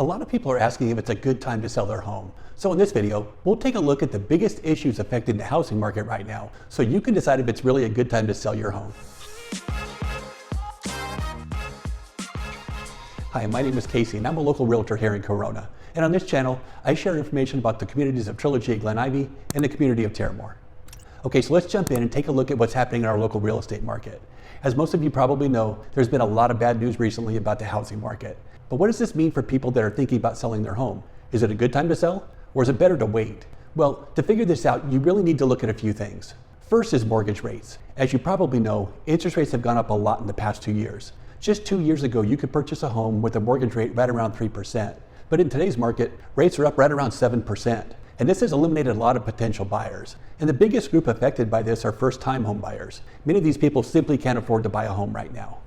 A lot of people are asking if it's a good time to sell their home. So in this video, we'll take a look at the biggest issues affecting the housing market right now, so you can decide if it's really a good time to sell your home. Hi, my name is Casey and I'm a local realtor here in Corona. And on this channel, I share information about the communities of Trilogy and Glen Ivy and the community of Terramor. Okay, so let's jump in and take a look at what's happening in our local real estate market. As most of you probably know, there's been a lot of bad news recently about the housing market. But what does this mean for people that are thinking about selling their home? Is it a good time to sell, or is it better to wait? Well, to figure this out, you really need to look at a few things. First is mortgage rates. As you probably know, interest rates have gone up a lot in the past 2 years. Just 2 years ago, you could purchase a home with a mortgage rate right around 3%. But in today's market, rates are up right around 7%. And this has eliminated a lot of potential buyers. And the biggest group affected by this are first-time home buyers. Many of these people simply can't afford to buy a home right now.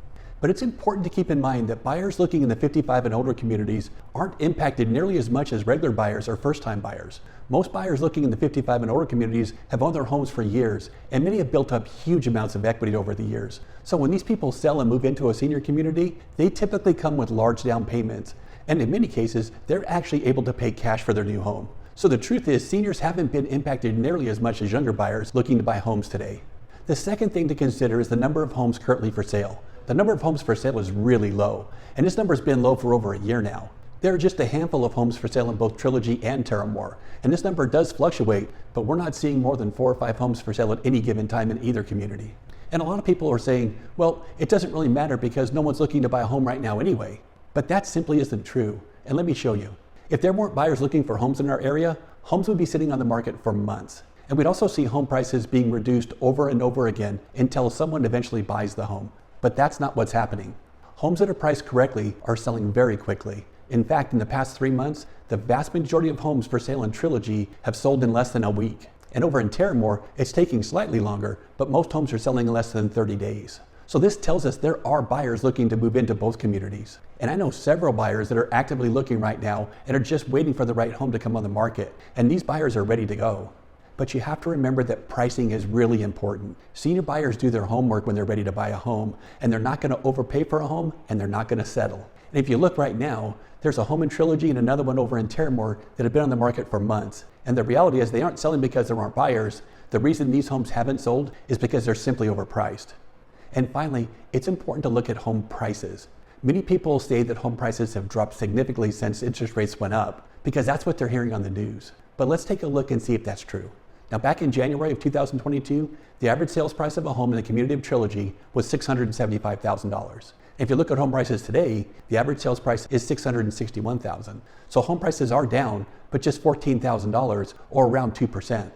But it's important to keep in mind that buyers looking in the 55 and older communities aren't impacted nearly as much as regular buyers or first-time buyers. Most buyers looking in the 55 and older communities have owned their homes for years, and many have built up huge amounts of equity over the years. So when these people sell and move into a senior community, they typically come with large down payments. And in many cases, they're actually able to pay cash for their new home. So the truth is, seniors haven't been impacted nearly as much as younger buyers looking to buy homes today. The second thing to consider is the number of homes currently for sale. The number of homes for sale is really low, and this number has been low for over a year now. There are just a handful of homes for sale in both Trilogy and Terramor, and this number does fluctuate, but we're not seeing more than 4 or 5 homes for sale at any given time in either community. And a lot of people are saying, well, it doesn't really matter because no one's looking to buy a home right now anyway. But that simply isn't true, and let me show you. If there weren't buyers looking for homes in our area, homes would be sitting on the market for months. And we'd also see home prices being reduced over and over again until someone eventually buys the home. But that's not what's happening. Homes that are priced correctly are selling very quickly. In fact, in the past 3 months, the vast majority of homes for sale in Trilogy have sold in less than a week. And over in Terramor, it's taking slightly longer, but most homes are selling in less than 30 days. So this tells us there are buyers looking to move into both communities. And I know several buyers that are actively looking right now and are just waiting for the right home to come on the market. And these buyers are ready to go. But you have to remember that pricing is really important. Senior buyers do their homework when they're ready to buy a home, and they're not going to overpay for a home, and they're not going to settle. And if you look right now, there's a home in Trilogy and another one over in Terramor that have been on the market for months. And the reality is they aren't selling because there aren't buyers. The reason these homes haven't sold is because they're simply overpriced. And finally, it's important to look at home prices. Many people say that home prices have dropped significantly since interest rates went up because that's what they're hearing on the news. But let's take a look and see if that's true. Now, back in January of 2022, the average sales price of a home in the community of Trilogy was $675,000. If you look at home prices today, the average sales price is $661,000. So home prices are down, but just $14,000 or around 2%. And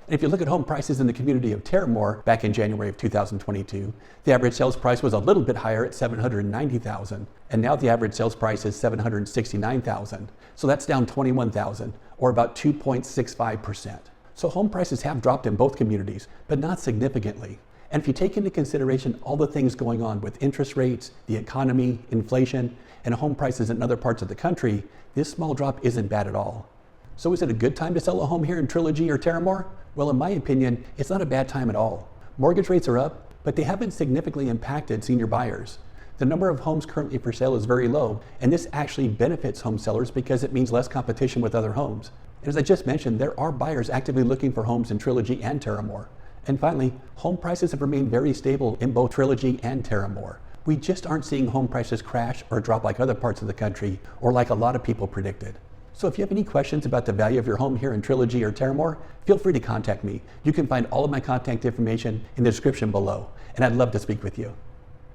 if you look at home prices in the community of Terramor back in January of 2022, the average sales price was a little bit higher at $790,000, and now the average sales price is $769,000. So that's down $21,000 or about 2.65%. So home prices have dropped in both communities, but not significantly. And if you take into consideration all the things going on with interest rates, the economy, inflation, and home prices in other parts of the country, this small drop isn't bad at all. So is it a good time to sell a home here in Trilogy or Terramor? Well, in my opinion, it's not a bad time at all. Mortgage rates are up, but they haven't significantly impacted senior buyers. The number of homes currently for sale is very low, and this actually benefits home sellers because it means less competition with other homes. And as I just mentioned, there are buyers actively looking for homes in Trilogy and Terramor. And finally, home prices have remained very stable in both Trilogy and Terramor. We just aren't seeing home prices crash or drop like other parts of the country, or like a lot of people predicted. So if you have any questions about the value of your home here in Trilogy or Terramor, feel free to contact me. You can find all of my contact information in the description below, and I'd love to speak with you.